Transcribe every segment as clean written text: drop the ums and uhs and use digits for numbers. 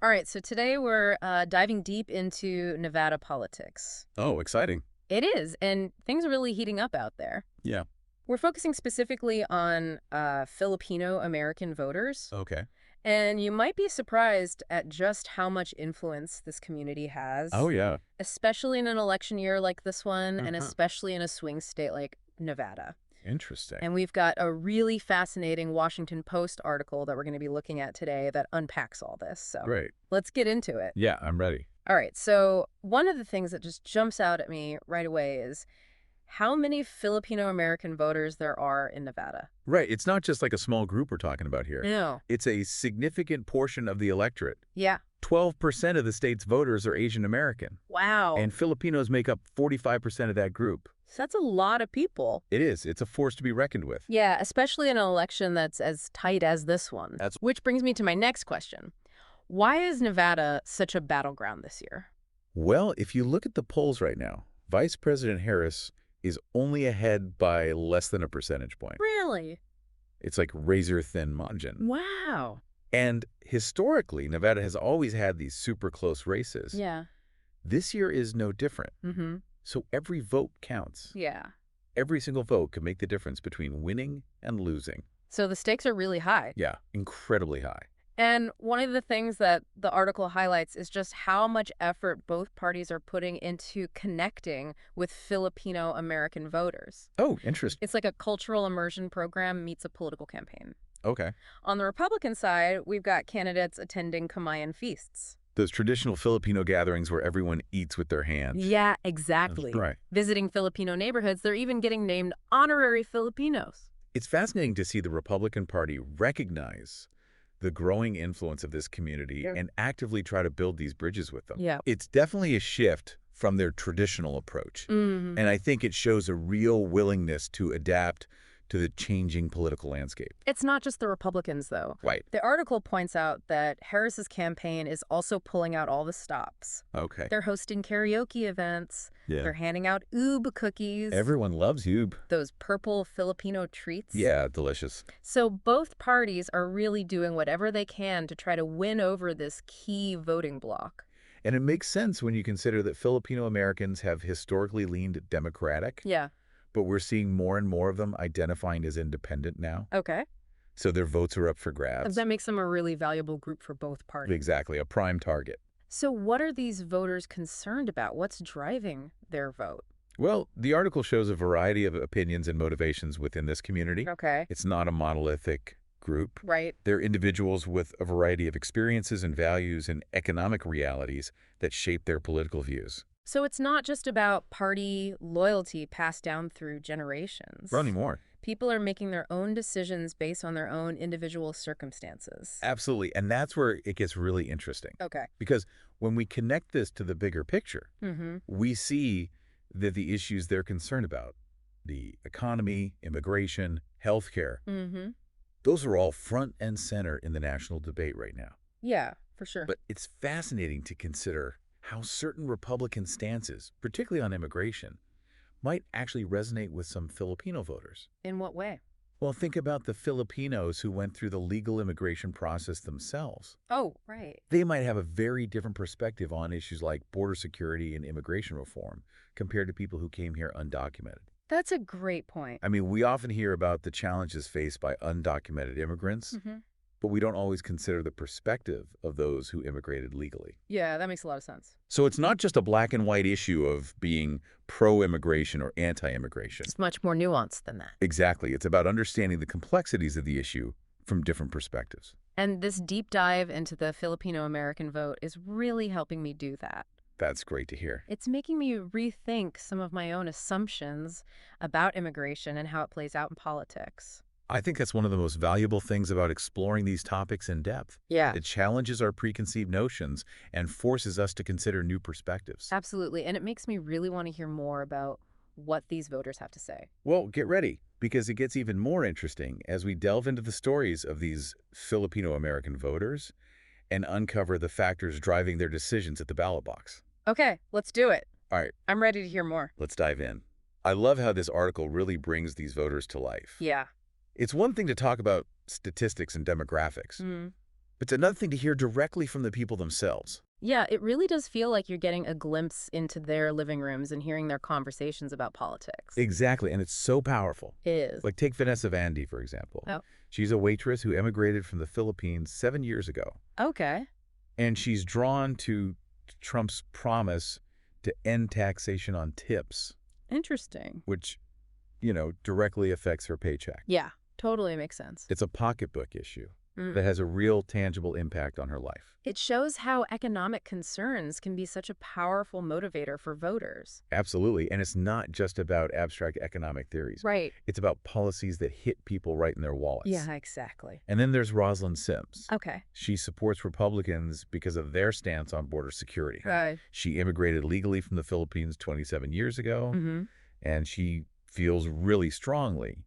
All right, so today we're diving deep into Nevada politics. Oh, exciting. It is, and things are really heating up out there. Yeah. We're focusing specifically on Filipino American voters, Okay. and you might be surprised at just how much influence this community Oh, has, yeah. especially in an election year like this one, and Uh-huh. especially in a swing state like Nevada. Interesting. And we've got a really fascinating Washington Post article that we're going to be looking at today that unpacks all this. So Great. let's get into it. Yeah, I'm ready. All right, so one of the things that just jumps out at me right away is how many Filipino American voters there are in Nevada. Right. It's not just like a small group we're talking about here. No. It's a significant portion of the electorate. Yeah. 12% of the state's voters are Asian American, Wow. and Filipinos make up 45% of that group. So that's a lot of people. It is. It's a force to be reckoned with. Yeah, especially in an election that's as tight as this one. Which brings me to my next question. Why is Nevada such a battleground this year? Well, if you look at the polls right now, Vice President Harris is only ahead by less than a percentage point. Really? It's like razor-thin margin. Wow. And historically, Nevada has always had these super close races. Yeah. This year is no different. Mm-hmm. So every vote counts. Yeah. Every single vote can make the difference between winning and losing. So the stakes are really high. Yeah, incredibly high. And one of the things that the article highlights is just how much effort both parties are putting into connecting with Filipino American voters. Oh, interesting. It's like a cultural immersion program meets a political campaign. Okay. On the Republican side, we've got candidates attending Kamayan feasts. Those traditional Filipino gatherings where everyone eats with their hands. Yeah, exactly. Right. Visiting Filipino neighborhoods, they're even getting named honorary Filipinos. It's fascinating to see the Republican Party recognize the growing influence of this community and actively try to build these bridges with them. Yeah. It's definitely a shift from their traditional approach. Mm-hmm. And I think it shows a real willingness to adapt to the changing political landscape. It's not just the Republicans, though. Right. The article points out that Harris's campaign is also pulling out all the stops. Okay. They're hosting karaoke events. Yeah. They're handing out oob cookies. Everyone loves Hube. Those purple Filipino treats. Yeah, delicious. So both parties are really doing whatever they can to try to win over this key voting bloc. And it makes sense when you consider that Filipino Americans have historically leaned Democratic. Yeah. But we're seeing more and more of them identifying as independent now. Okay. So their votes are up for grabs. That makes them a really valuable group for both parties. Exactly, a prime target. So what are these voters concerned about? What's driving their vote? Well, the article shows a variety of opinions and motivations within this community. Okay. It's not a monolithic group. Right. They're individuals with a variety of experiences and values and economic realities that shape their political views. So it's not just about party loyalty passed down through generations. Not anymore. People are making their own decisions based on their own individual circumstances. Absolutely. And that's where it gets really interesting. Okay. Because when we connect this to the bigger picture, Mm-hmm. we see that the issues they're concerned about, the economy, immigration, healthcare, Mm-hmm. those are all front and center in the national debate right now. Yeah, for sure. But it's fascinating to consider how certain Republican stances, particularly on immigration, might actually resonate with some Filipino voters. In what way? Well, think about the Filipinos who went through the legal immigration process themselves. Oh, right. They might have a very different perspective on issues like border security and immigration reform compared to people who came here undocumented. That's a great point. I mean, we often hear about the challenges faced by undocumented immigrants, Mm-hmm. but we don't always consider the perspective of those who immigrated legally. Yeah, that makes a lot of sense. So it's not just a black and white issue of being pro-immigration or anti-immigration. It's much more nuanced than that. Exactly. It's about understanding the complexities of the issue from different perspectives. And this deep dive into the Filipino American vote is really helping me do that. That's great to hear. It's making me rethink some of my own assumptions about immigration and how it plays out in politics. I think that's one of the most valuable things about exploring these topics in depth. Yeah. It challenges our preconceived notions and forces us to consider new perspectives. Absolutely. And it makes me really want to hear more about what these voters have to say. Well, get ready, because it gets even more interesting as we delve into the stories of these Filipino American voters and uncover the factors driving their decisions at the ballot box. Okay, let's do it. All right, I'm ready to hear more. let's dive in. I love how this article really brings these voters to life. Yeah. It's one thing to talk about statistics and demographics, Mm. It's another thing to hear directly from the people themselves. Yeah, it really does feel like you're getting a glimpse into their living rooms and hearing their conversations about politics. Exactly, and it's so powerful. It is. Like take Vanessa Vandy, for example. Oh, She's a waitress who emigrated from the Philippines 7 years ago. okay. And she's drawn to Trump's promise to end taxation on tips, Interesting. which, directly affects her paycheck. Yeah, totally makes sense. It's a pocketbook issue Mm. that has a real tangible impact on her life. It shows how economic concerns can be such a powerful motivator for voters. Absolutely. And it's not just about abstract economic theories. Right. It's about policies that hit people right in their wallets. Yeah, exactly. And then there's Rosalind Sims. Okay. She supports Republicans because of their stance on border security. Right. She immigrated legally from the Philippines 27 years ago, Mm-hmm. and she feels really strongly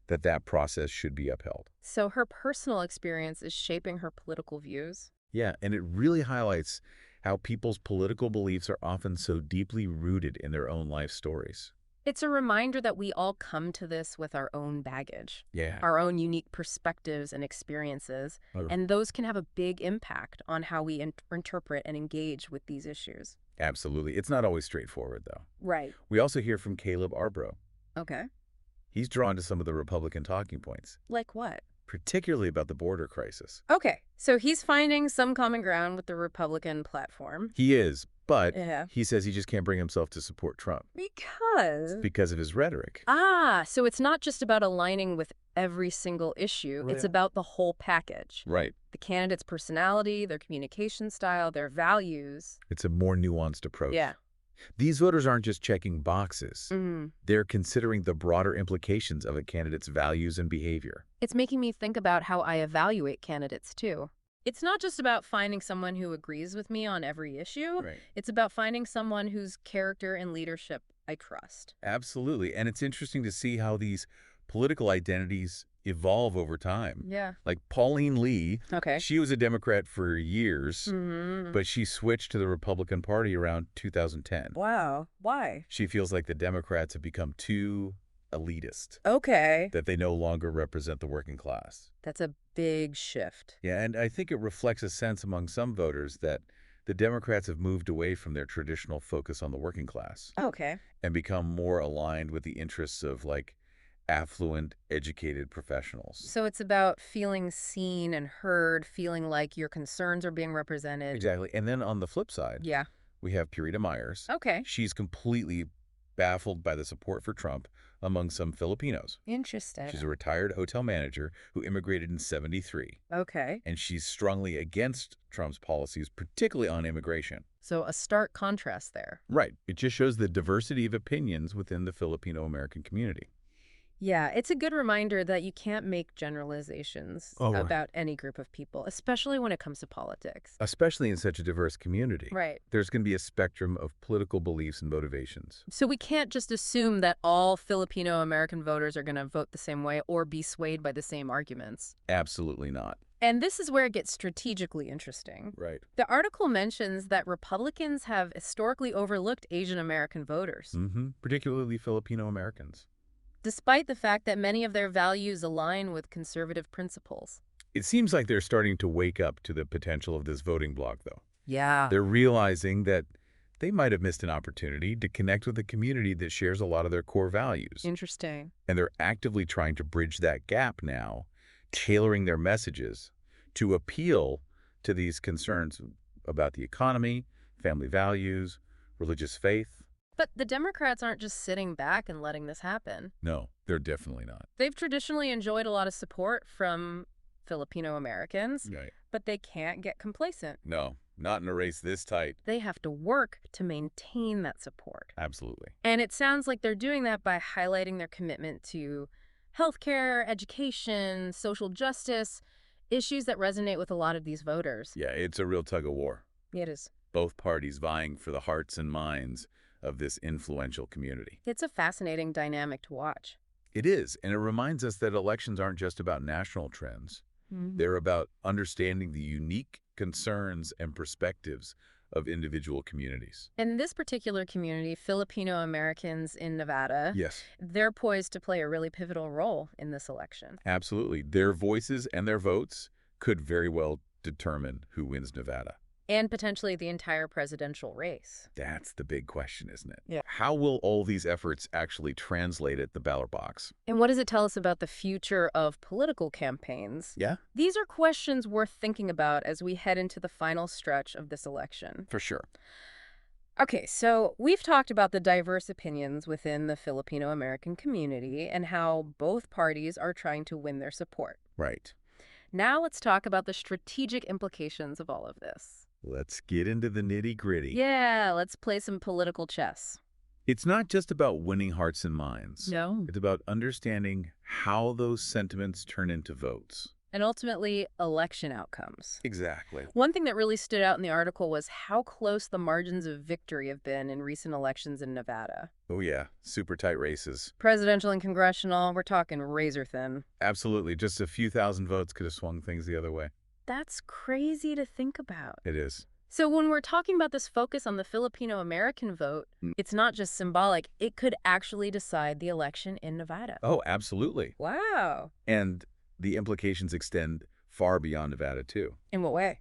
that that process should be upheld. So her personal experience is shaping her political views. Yeah, and it really highlights how people's political beliefs are often so deeply rooted in their own life stories. It's a reminder that we all come to this with our own baggage, Yeah. our own unique perspectives and experiences, and those can have a big impact on how we interpret and engage with these issues. Absolutely. It's not always straightforward, though. Right. We also hear from Caleb Arbro. Okay. He's drawn to some of the Republican talking points, Like what? particularly about the border crisis. Okay, so he's finding some common ground with the Republican platform. He is, but Yeah. he says he just can't bring himself to support Trump Because of his rhetoric. so it's not just about aligning with every single issue. It's Yeah. about the whole package. Right. The candidate's personality, their communication style, their values. It's a more nuanced approach. Yeah. These voters aren't just checking boxes. Mm. They're considering the broader implications of a candidate's values and behavior. It's making me think about how I evaluate candidates, too. It's not just about finding someone who agrees with me on every issue. Right. It's about finding someone whose character and leadership I trust. Absolutely. And it's interesting to see how these political identities evolve over time. Yeah. Like Pauline Lee, Okay. she was a Democrat for years, Mm-hmm. but she switched to the Republican Party around 2010. Wow. Why? She feels like the Democrats have become too elitist, Okay. that they no longer represent the working class. That's a big shift. Yeah, and I think it reflects a sense among some voters that the Democrats have moved away from their traditional focus on the working class Okay. and become more aligned with the interests of, like, affluent, educated professionals. So it's about feeling seen and heard, feeling like your concerns are being represented. Exactly. And then on the flip side, Yeah. we have Purita Myers. Okay. She's completely baffled by the support for Trump among some Filipinos. Interesting. She's a retired hotel manager who immigrated in '73, Okay. and she's strongly against Trump's policies, particularly on immigration. So a stark contrast there. Right. It just shows the diversity of opinions within the Filipino American community. Yeah, it's a good reminder that you can't make generalizations Oh, right. about any group of people, especially when it comes to politics. Especially in such a diverse community. Right. There's going to be a spectrum of political beliefs and motivations. So we can't just assume that all Filipino American voters are going to vote the same way or be swayed by the same arguments. Absolutely not. And this is where it gets strategically interesting. Right. The article mentions that Republicans have historically overlooked Asian American voters, Particularly Filipino Americans. despite the fact that many of their values align with conservative principles. It seems like they're starting to wake up to the potential of this voting bloc, though. Yeah. They're realizing that they might have missed an opportunity to connect with a community that shares a lot of their core values. Interesting. And they're actively trying to bridge that gap now, tailoring their messages to appeal to these concerns about the economy, family values, religious faith. But the Democrats aren't just sitting back and letting this happen. No, they're definitely not. They've traditionally enjoyed a lot of support from Filipino Americans, Right. but they can't get complacent. No, not in a race this tight. They have to work to maintain that support. Absolutely. And it sounds like they're doing that by highlighting their commitment to healthcare, education, social justice, issues that resonate with a lot of these voters. Yeah, it's a real tug of war. It is. Both parties vying for the hearts and minds of this influential community. It's a fascinating dynamic to watch. It is, and it reminds us that elections aren't just about national trends. They're about understanding the unique concerns and perspectives of individual communities. In this particular community, Filipino Americans in Nevada, Yes, they're poised to play a really pivotal role in this election. absolutely. Their voices and their votes could very well determine who wins Nevada. And potentially the entire presidential race. That's the big question, isn't it? Yeah. How will all these efforts actually translate at the ballot box? And what does it tell us about the future of political campaigns? Yeah, These are questions worth thinking about as we head into the final stretch of this election. for sure. Okay, so we've talked about the diverse opinions within the Filipino American community and how both parties are trying to win their support. Right. Now let's talk about the strategic implications of all of this. Let's get into the nitty-gritty. Yeah, let's play some political chess. It's not just about winning hearts and minds. No. It's about understanding how those sentiments turn into votes. And ultimately, election outcomes. Exactly. One thing that really stood out in the article was how close the margins of victory have been in recent elections in Nevada. Oh yeah, super tight races. Presidential and congressional, we're talking razor thin. Absolutely, just a few thousand votes could have swung things the other way. That's crazy to think about. It is. So when we're talking about this focus on the Filipino American vote, it's not just symbolic. It could actually decide the election in Nevada. Oh, absolutely. Wow. And the implications extend far beyond Nevada, too. In what way?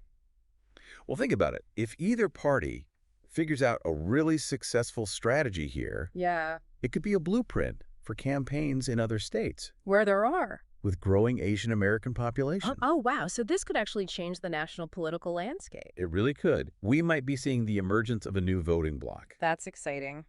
Well, think about it. If either party figures out a really successful strategy here, Yeah. it could be a blueprint for campaigns in other states Where there are. with growing Asian American population. Oh, wow. So this could actually change the national political landscape. It really could. We might be seeing the emergence of a new voting bloc. That's exciting.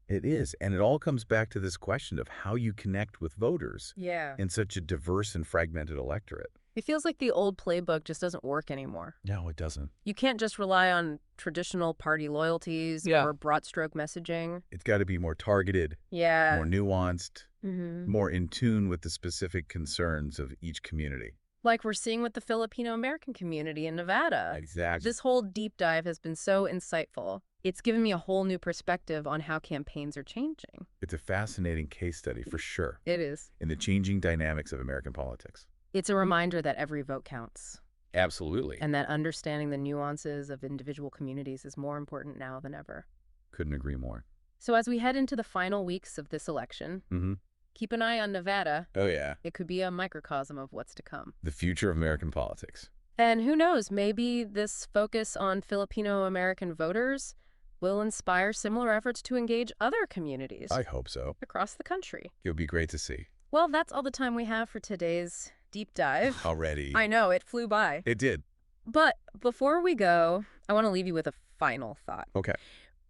It is, and it all comes back to this question of how you connect with voters Yeah. in such a diverse and fragmented electorate. It feels like the old playbook just doesn't work anymore. No, it doesn't. You can't just rely on traditional party loyalties or broad stroke messaging. It's got to be more targeted, Yeah. more nuanced, Mm-hmm. more in tune with the specific concerns of each community. Like we're seeing with the Filipino American community in Nevada. Exactly. This whole deep dive has been so insightful. It's given me a whole new perspective on how campaigns are changing. It's a fascinating case study for sure It is. in the changing dynamics of American politics. It's a reminder that every vote counts Absolutely. and that understanding the nuances of individual communities is more important now than ever. Couldn't agree more. So as we head into the final weeks of this election, Mm-hmm. keep an eye on Nevada. Oh, yeah. It could be a microcosm of what's to come. The future of American politics. And who knows, maybe this focus on Filipino American voters will inspire similar efforts to engage other communities I hope so. across the country. It would be great to see. Well, that's all the time we have for today's deep dive. Already. I know, it flew by. It did. But before we go, I want to leave you with a final thought. Okay.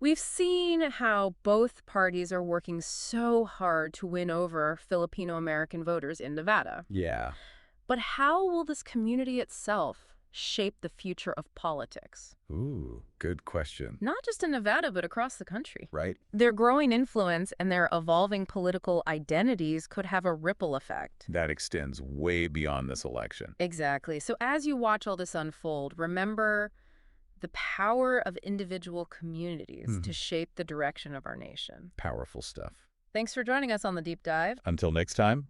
We've seen how both parties are working so hard to win over Filipino American voters in Nevada. Yeah. But how will this community itself shape the future of politics? Ooh, good question. Not just in Nevada, but across the country. Right? Their growing influence and their evolving political identities could have a ripple effect. That extends way beyond this election. Exactly. So as you watch all this unfold, remember the power of individual communities to shape the direction of our nation. Powerful stuff. Thanks for joining us on the Deep Dive. Until next time.